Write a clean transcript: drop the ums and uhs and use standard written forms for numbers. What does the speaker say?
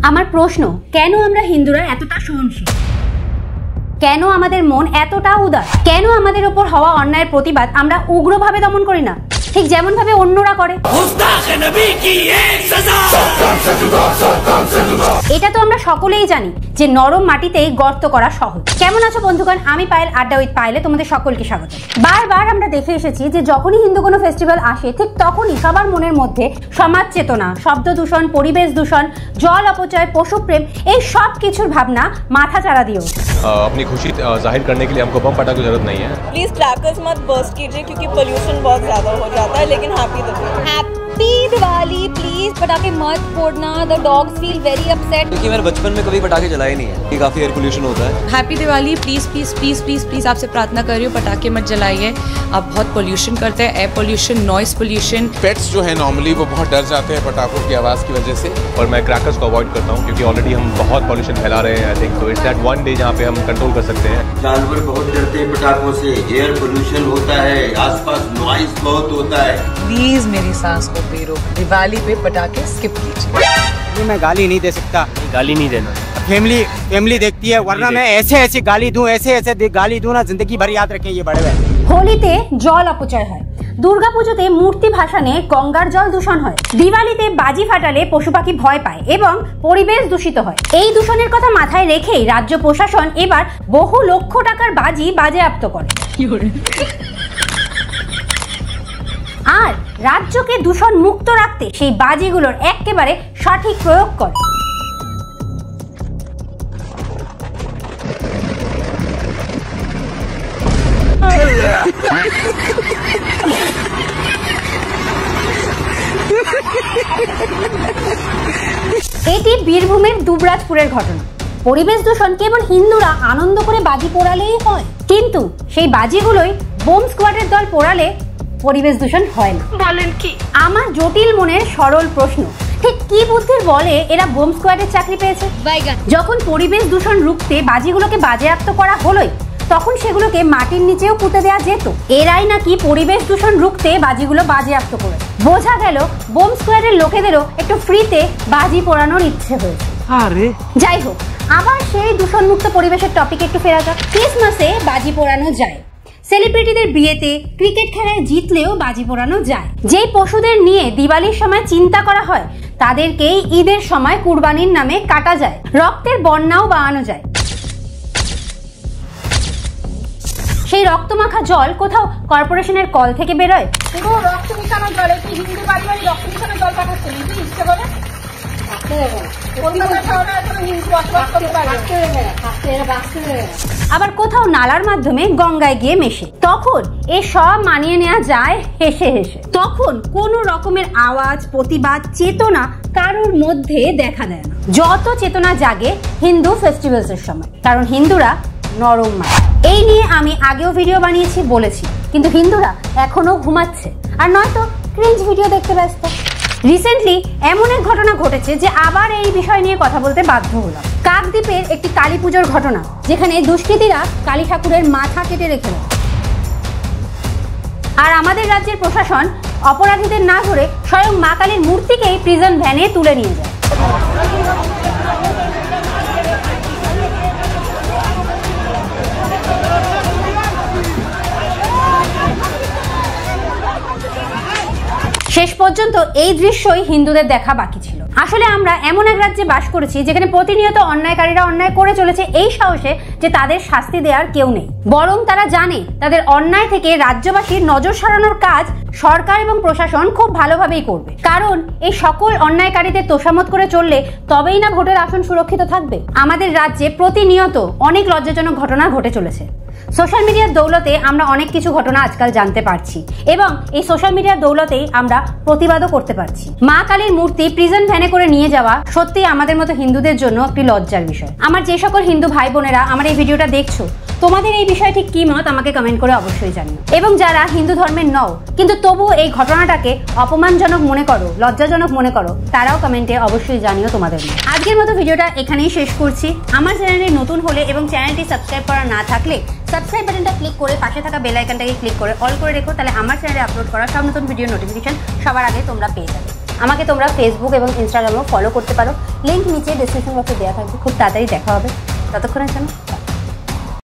আমার প্রশ্ন, কেন আমরা হিন্দুরা এতটা সহনশীল? কেন আমাদের মন এতটা উদার? কেন আমাদের উপর হওয়া অন্যায়ের প্রতিবাদ আমরা উগ্রভাবে দমন করি না, ঠিক যেমন ভাবে অন্যরা করে? এটা তো আমরা সকলেই জানি যে নরম মাটিতেই গর্ত করা সহজ। কেমন আছো বন্ধুগণ? আমি পায়েল, আড্ডা উইথ পায়েলে তোমাদের সকলকে স্বাগত। বারবার আমরা দেখে এসেছি যে যখনই হিন্দু কোনো ফেস্টিভ্যাল আসে ঠিক তখনই সবার মনের মধ্যে সমাজ চেতনা, শব্দ দূষণ, পরিবেশ দূষণ, জল অপচয়, পশুপ্রেম এই সব কিছুর ভাবনা মাথা চাড়া দিও। अपनी खुशी जाहिर करने के लिए हमको बम फटाने की जरूरत नहीं है। प्लीज क्रैकर्स मत बर्स्ट कीजिए क्योंकि पोल्यूशन बहुत ज्यादा हो जाता है, लेकिन हैप्पी दिवाली प्लीज पटाखे मत फोड़ना। The dogs feel very upset क्योंकि मैंने बचपन में कभी पटाखे जलाए नहीं है, ये काफी एयर पोल्यूशन होता है। Happy Diwali please please please please please आपसे प्रार्थना कर रही हूँ, पटाखे मत जलाइए, आप बहुत पोल्यूशन करते हैं, air pollution, noise pollution. Pets जो है नॉर्मली वो बहुत डर जाते हैं पटाखों की आवाज की वजह से, और मैं क्रैकर्स को अवॉइड करता हूँ क्योंकि ऑलरेडी हम बहुत पॉल्यूशन फैला रहे हैं। आई थिंक तो इट्स दैट वन डे जहाँ पे हम कंट्रोल कर सकते हैं। जानवर बहुत डरते हैं पटाखों से, एयर पोल्यूशन होता है, आसपास नॉइस बहुत होता है। प्लीज मेरी सांस को पी रो, दिवाली पे पटाखे स्किप कीजिए। मैं गाली नहीं दे सकता, गाली नहीं देना, फैमिली देखती है, वरना मैं ऐसे गाली दूं, ऐसे गाली दूं ना, जिंदगी भर याद रखें ये बड़े भाई। হোলিতে জল অপচয় হয়, দুর্গাপুজোতে মূর্তি ভাসানে গঙ্গার জল দূষণ হয়, দিওয়ালিতে বাজি ফাটালে পশু পাখি ভয় পায় এবং পরিবেশ দূষিত হয়। এই দূষণের কথা মাথায় রেখেই রাজ্য প্রশাসন এবার বহু লক্ষ টাকার বাজি বাজেয়াপ্ত করে। আর রাজ্যকে দূষণ মুক্ত রাখতে সেই বাজিগুলোর একেবারে সঠিক প্রয়োগ করে। এটি বীরভূমের দুবরাজপুরের ঘটনা। পরিবেশ দূষণ কেবল হিন্দুরা আনন্দ করে বাজি পোড়ালেই হয়, কিন্তু সেই বাজিগুলোই বোম স্কোয়াডের দল পোড়ালে পরিবেশ দূষণ হয় না। বলেন কি? আমার জটিল মনের সরল প্রশ্ন, ঠিক কি বুদ্ধির বলে এরা বোম স্কোয়াডের চাকরি পেয়েছে? যখন পরিবেশ দূষণ রুখতে বাজিগুলোকে বাজেয়াপ্ত করা হলোই, তখন সেগুলোকে মাটির নিচেও পুঁতে দেওয়া যেত। এরাই নাকি পরিবেশ দূষণ রুখতে বাজিগুলো বাজেয়াপ্ত করে। বোঝা গেল বোম স্কোয়াডের লোকেদেরও একটু ফ্রিতে বাজি পোড়ানোর ইচ্ছে হয়েছে। যাই হোক, আবার সেই দূষণমুক্ত পরিবেশের টপিকে একটু ফেরা যাক। ক্রিসমাসে বাজি পোড়ানো যায়, সেলিব্রিটিদের বিয়েতে, ক্রিকেট খেলায় জিতলেও বাজি পোড়ানো যায়। যেই পশুদের নিয়ে দিওয়ালির সময় চিন্তা করা হয় তাদেরকেই ঈদের সময় কুরবানির নামে কাটা যায়, রক্তের বন্যাও বাড়ানো যায়। সেই রক্তমাখা জল কোথাও কর্পোরেশনের কল থেকে বেরোয়? রক্ত মিশানো জলে কি হিন্দু বাড়ি বাড়ি রক্ত মিশানো জল পাঠাচ্ছে নাকি ইচ্ছে করে? আবার কোথাও নালার মাধ্যমে গঙ্গায় গিয়ে মেশে, তখন এসব মানিয়ে নেওয়া যায় হেসে হেসে। তখন কোন রকমের আওয়াজ, প্রতিবাদ, চেতনা কারোর মধ্যে দেখা দেয় না। যত চেতনা জাগে হিন্দু ফেস্টিভ্যালস এর সময়, কারণ হিন্দুরা নরম মাটি। এই নিয়ে আমি আগেও ভিডিও বানিয়েছি, বলেছি, কিন্তু হিন্দুরা এখনো ঘুমাচ্ছে, আর নয়তো ক্রিঞ্জ ভিডিও দেখতে ব্যস্ত। রিসেন্টলি এমন এক ঘটনা ঘটেছে যে আবার এই বিষয় নিয়ে কথা বলতে বাধ্য হলাম। কাকদ্বীপের একটি কালী পুজোর ঘটনা, যেখানে দুষ্কৃতীরা কালী ঠাকুরের মাথা কেটে রেখে দেয়। আর আমাদের রাজ্যের প্রশাসন অপরাধীদের না ধরে স্বয়ং মা কালীর মূর্তিকেই প্রিজন ভ্যানে তুলে নিয়ে যায়। শেষ পর্যন্ত এই দৃশ্যই হিন্দুদের দেখা বাকি ছিল। আসলে আমরা এমন এক রাজ্যে বাস করেছি যেখানে প্রতিনিয়ত অন্যায়কারীরা অন্যায় করে চলেছে এই সাহসে যে তাদের শাস্তি দেওয়ার কেউ নেই, বরং তারা জানে তাদের অন্যায় থেকে রাজ্যবাসীর নজর সরানোর কাজ সরকার এবং প্রশাসন খুব ভালোভাবেই করবে। কারণ এই সকল অন্যায়কারীদের তোষামত করে চললে তবেই না ভোটের আসন সুরক্ষিত থাকবে। আমাদের রাজ্যে প্রতিনিয়ত অনেক লজ্জাজনক ঘটনা ঘটে চলেছে। সোশ্যাল মিডিয়ার দৌলতে আমরা অনেক কিছু ঘটনা আজকাল জানতে পারছি এবং এই সোশ্যাল মিডিয়ার দৌলতেই আমরা প্রতিবাদও করতে পারছি। মা কালীর মূর্তি প্রিজন ভ্যানে করে নিয়ে যাওয়া সত্যি আমাদের মতো হিন্দুদের জন্য একটি লজ্জার বিষয়। আমার যে সকল হিন্দু ভাই বোনেরা আমার এই ভিডিওটা দেখছো, তোমাদের এই বিষয়ে ঠিক কি মত আমাকে কমেন্ট করে অবশ্যই জানিও। এবং যারা হিন্দু ধর্মের নও কিন্তু তবুও এই ঘটনাটাকে অপমানজনক মনে করো, লজ্জাজনক মনে করো, তারাও কমেন্টে অবশ্যই জানিও তোমাদের মত। আজকের মতো ভিডিওটা এখানেই শেষ করছি। আমার চ্যানেলে নতুন হলে এবং চ্যানেলটি সাবস্ক্রাইব করা না থাকলে সাবস্ক্রাইব বাটনটা ক্লিক করে পাশে থাকা বেল আইকনটাকে ক্লিক করে অল করে রেখো, তাহলে আমার চ্যানেলে আপলোড করা সব নতুন ভিডিও নোটিফিকেশন সবার আগে তোমরা পেয়ে যাবে। আমাকে তোমরা ফেসবুক এবং ইনস্টাগ্রামেও ফলো করতে পারো, লিঙ্ক নিচে ডিসক্রিপশন বক্সে দেওয়া থাকবে। খুব তাড়াতাড়ি দেখা হবে, ততক্ষণের জন্য